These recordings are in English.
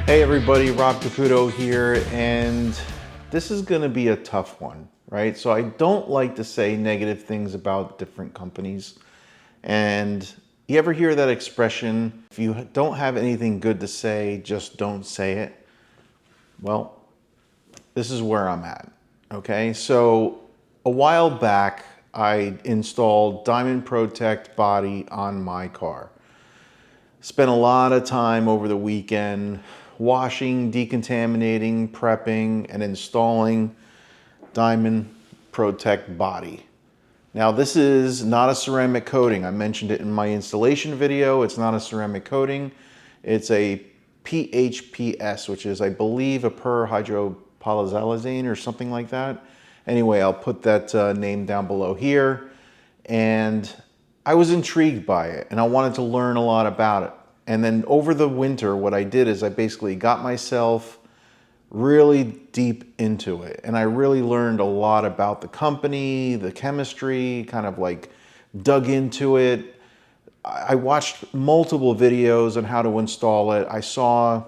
Hey everybody, Rob Caputo here, and this is going to be a tough one, right? So I don't like to say negative things about different companies. And you ever hear that expression, if you don't have anything good to say, just don't say it? Well, this is where I'm at, okay? So a while back, I installed Diamond ProTech BODY on my car. Spent a lot of time over the weekend washing, decontaminating, prepping, and installing Diamond ProTech BODY. Now this is not a ceramic coating. I mentioned it in my installation video. It's not a ceramic coating. It's a PHPS, which is, I believe, a perhydropolysiloxane or something like that. Anyway, I'll put that name down below here. And I was intrigued by it and I wanted to learn a lot about it. And then over the winter, what I did is I basically got myself really deep into it. And I really learned a lot about the company, the chemistry, kind of like dug into it. I watched multiple videos on how to install it. I saw,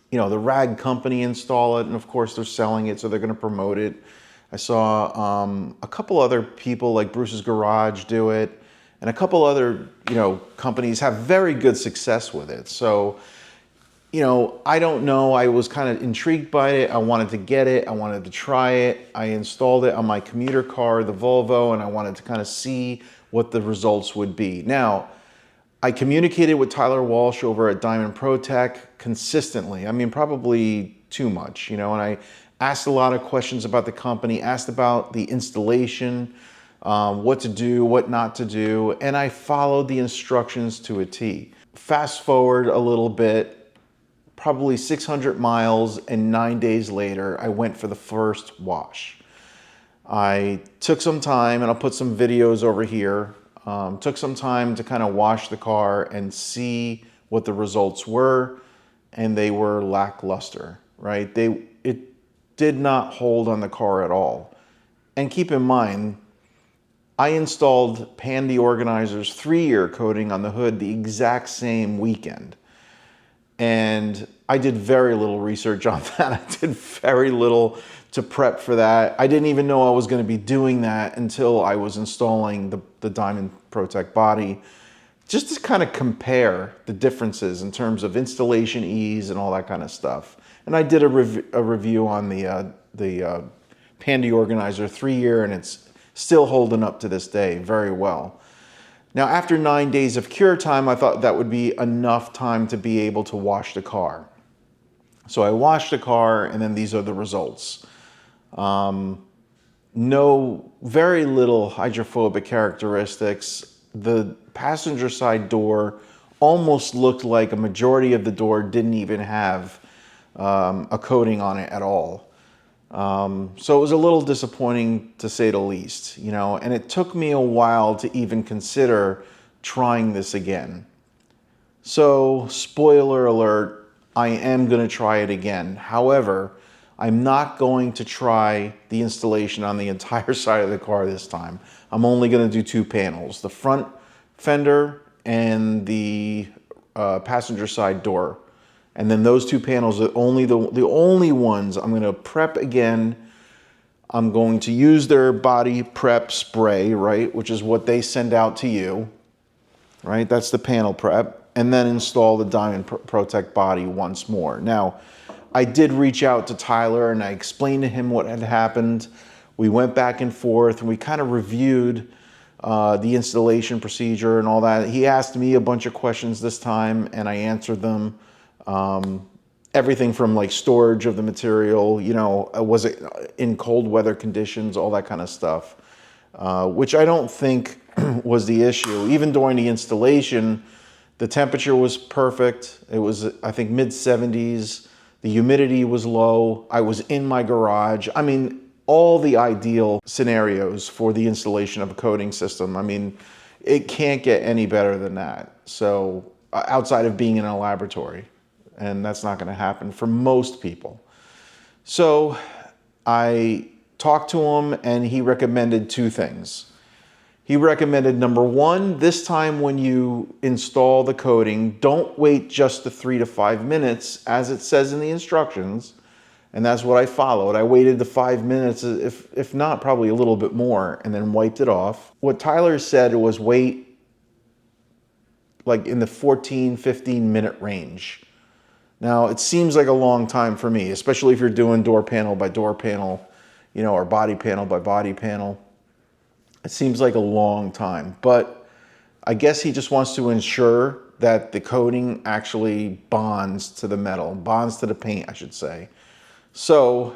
the rag company install it, and of course they're selling it, so they're gonna promote it. I saw a couple other people like Bruce's Garage do it, and a couple other, companies have very good success with it. So, I don't know, I was kind of intrigued by it. I wanted to get it, I wanted to try it. I installed it on my commuter car, the Volvo, and I wanted to kind of see what the results would be. Now, I communicated with Tyler Walsh over at Diamond ProTech consistently. I mean, probably too much, and I asked a lot of questions about the company, asked about the installation, what to do, what not to do, and I followed the instructions to a T. Fast forward a little bit, probably 600 miles, and 9 days later, I went for the first wash. I took some time, and I'll put some videos over here, took some time to kind of wash the car and see what the results were, and they were lackluster, right? It did not hold on the car at all. And keep in mind, I installed Pandy Organizer's 3-year coating on the hood the exact same weekend. And I did very little research on that. I did very little to prep for that. I didn't even know I was going to be doing that until I was installing the Diamond ProTech BODY, just to kind of compare the differences in terms of installation ease and all that kind of stuff. And I did a review on the Pandy Organizer 3-year, and it's still holding up to this day very well. Now, after 9 days of cure time, I thought that would be enough time to be able to wash the car. So I washed the car, and then these are the results. Very little hydrophobic characteristics. The passenger side door almost looked like a majority of the door didn't even have a coating on it at all. So it was a little disappointing, to say the least, and it took me a while to even consider trying this again. So, spoiler alert, I am going to try it again. However, I'm not going to try the installation on the entire side of the car this time. I'm only going to do 2 panels, the front fender and the passenger side door. And then those 2 panels are the only ones I'm going to prep again. I'm going to use their body prep spray, right, which is what they send out to you, right? That's the panel prep. And then install the Diamond ProTech BODY once more. Now, I did reach out to Tyler and I explained to him what had happened. We went back and forth and we kind of reviewed the installation procedure and all that. He asked me a bunch of questions this time and I answered them. Everything from like storage of the material, was it in cold weather conditions, all that kind of stuff, which I don't think was the issue. Even during the installation, the temperature was perfect. It was, I think, mid-70s. The humidity was low. I was in my garage. I mean, all the ideal scenarios for the installation of a coating system. I mean, it can't get any better than that. So outside of being in a laboratory. And that's not going to happen for most people. So I talked to him and he recommended 2 things. He recommended, number one, this time when you install the coating, don't wait just the 3 to 5 minutes as it says in the instructions. And that's what I followed. I waited the 5 minutes, if not probably a little bit more, and then wiped it off. What Tyler said was wait like in the 14, 15 minute range. Now, it seems like a long time for me, especially if you're doing door panel by door panel, you know, or body panel by body panel. It seems like a long time, but I guess he just wants to ensure that the coating actually bonds to the metal, bonds to the paint, I should say. So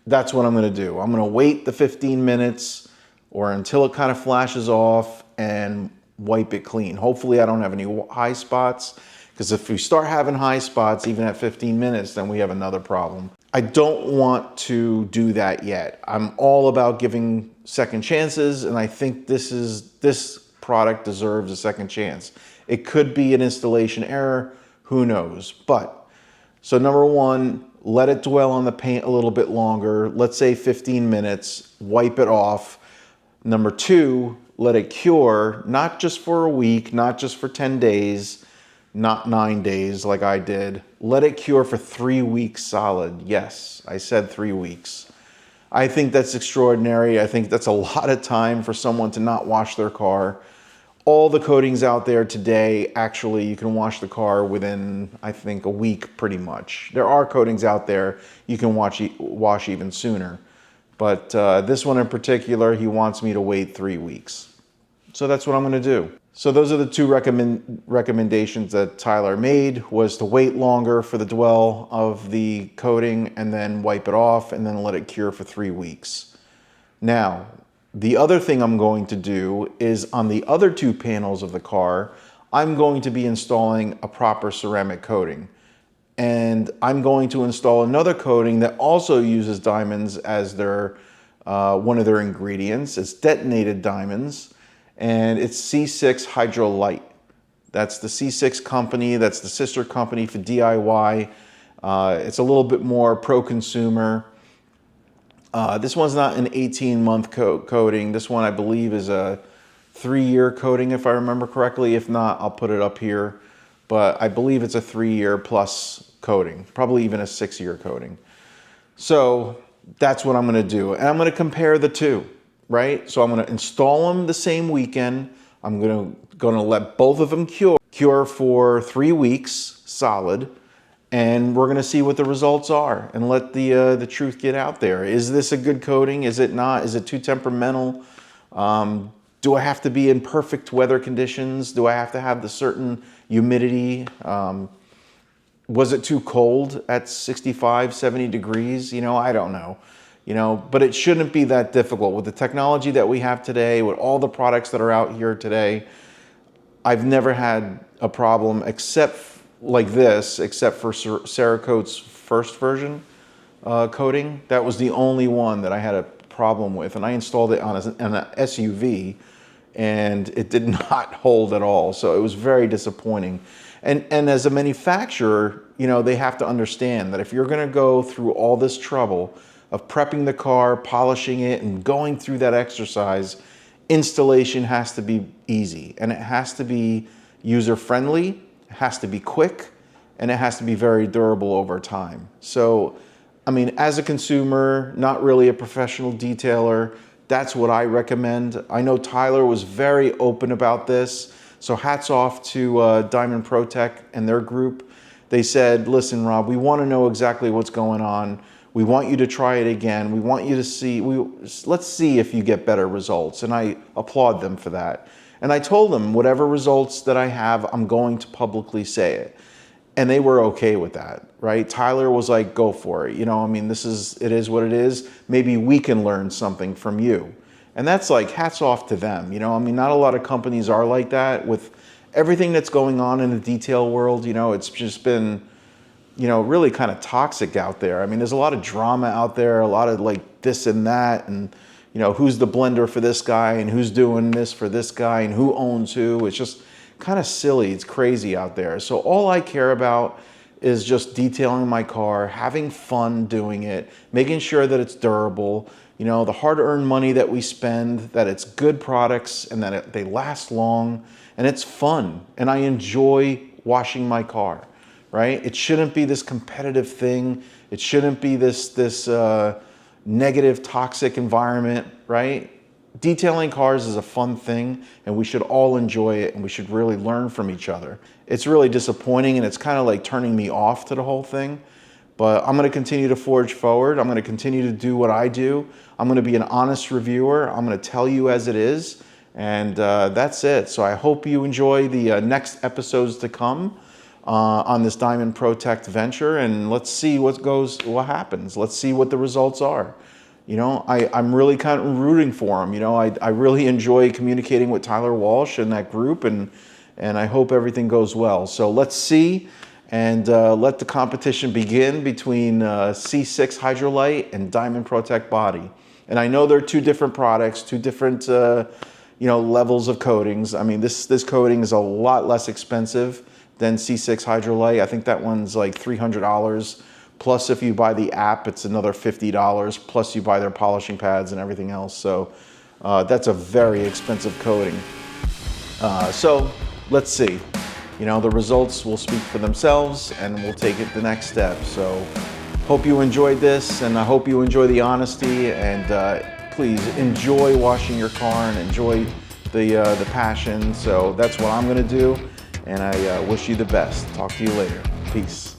that's what I'm gonna do. I'm gonna wait the 15 minutes or until it kind of flashes off and wipe it clean. Hopefully I don't have any high spots, because if we start having high spots, even at 15 minutes, then we have another problem. I don't want to do that yet. I'm all about giving second chances, and I think this product deserves a second chance. It could be an installation error, who knows? But, so number one, let it dwell on the paint a little bit longer. Let's say 15 minutes, wipe it off. Number two, let it cure, not just for a week, not just for 10 days, not 9 days like I did. Let it cure for 3 weeks solid. Yes, I said 3 weeks. I think that's extraordinary. I think that's a lot of time for someone to not wash their car. All the coatings out there today, actually, you can wash the car within, I think, a week pretty much. There are coatings out there you can wash even sooner. But this one in particular, he wants me to wait 3 weeks. So that's what I'm gonna do. So those are the two recommendations that Tyler made, was to wait longer for the dwell of the coating and then wipe it off and then let it cure for 3 weeks. Now, the other thing I'm going to do is on the other two panels of the car, I'm going to be installing a proper ceramic coating. And I'm going to install another coating that also uses diamonds as their one of their ingredients. It's detonated diamonds, and it's C6 Hydrolite. That's the C6 company. That's the sister company for DIY. It's a little bit more pro-consumer. This one's not an 18-month coating. This one, I believe, is a 3-year coating, if I remember correctly. If not, I'll put it up here. But I believe it's a 3-year plus coating, probably even a 6-year coating. So that's what I'm gonna do. And I'm gonna compare the two, right? So I'm gonna install them the same weekend. I'm gonna let both of them cure for 3 weeks solid. And we're gonna see what the results are and let the truth get out there. Is this a good coating? Is it not? Is it too temperamental? Do I have to be in perfect weather conditions? Do I have to have the certain humidity? Was it too cold at 65, 70 degrees? You know, I don't know. You know, but it shouldn't be that difficult. With the technology that we have today, with all the products that are out here today, I've never had a problem except like this, except for Cerakote's first version coating. That was the only one that I had a problem with, and I installed it on an SUV, and it did not hold at all. So it was very disappointing. And as a manufacturer, you know, they have to understand that if you're going to go through all this trouble of prepping the car, polishing it, and going through that exercise, installation has to be easy, and it has to be user-friendly, it has to be quick, and it has to be very durable over time. So, I mean, as a consumer, not really a professional detailer, that's what I recommend. I know Tyler was very open about this, so hats off to Diamond ProTech and their group. They said, listen, Rob, we want to know exactly what's going on. We want you to try it again. We want you to see, let's see if you get better results. And I applaud them for that. And I told them, whatever results that I have, I'm going to publicly say it. And they were okay with that, right? Tyler was like, go for it. You know, I mean, it is what it is. Maybe we can learn something from you. And that's like, hats off to them. You know, I mean, not a lot of companies are like that. With everything that's going on in the detail world, you know, it's just been, you know, really kind of toxic out there. I mean, there's a lot of drama out there, a lot of like this and that, and, you know, who's the blender for this guy and who's doing this for this guy and who owns who. It's just kind of silly. It's crazy out there. So all I care about is just detailing my car, having fun doing it, making sure that it's durable, you know, the hard-earned money that we spend, that it's good products and that they last long, and it's fun, and I enjoy washing my car, right? It shouldn't be this competitive thing. It shouldn't be this negative, toxic environment, right? Detailing cars is a fun thing, and we should all enjoy it, and we should really learn from each other. It's really disappointing, and it's kind of like turning me off to the whole thing, but I'm going to continue to forge forward. I'm going to continue to do what I do. I'm going to be an honest reviewer. I'm going to tell you as it is, and that's it. So I hope you enjoy the next episodes to come on this Diamond ProTech venture, and let's see what happens. Let's see what the results are. You know, I'm really kind of rooting for him. You know, I really enjoy communicating with Tyler Walsh and that group, and I hope everything goes well. So let's see, and let the competition begin between C6 Hydrolite and Diamond ProTech Body. And I know they're two different products, two different you know, levels of coatings. I mean, this coating is a lot less expensive than C6 Hydrolite. I think that one's like $300. Plus, if you buy the app, it's another $50. Plus, you buy their polishing pads and everything else. So that's a very expensive coating. So let's see. You know, the results will speak for themselves, and we'll take it the next step. So hope you enjoyed this, and I hope you enjoy the honesty. And please enjoy washing your car and enjoy the passion. So that's what I'm going to do, and I wish you the best. Talk to you later. Peace.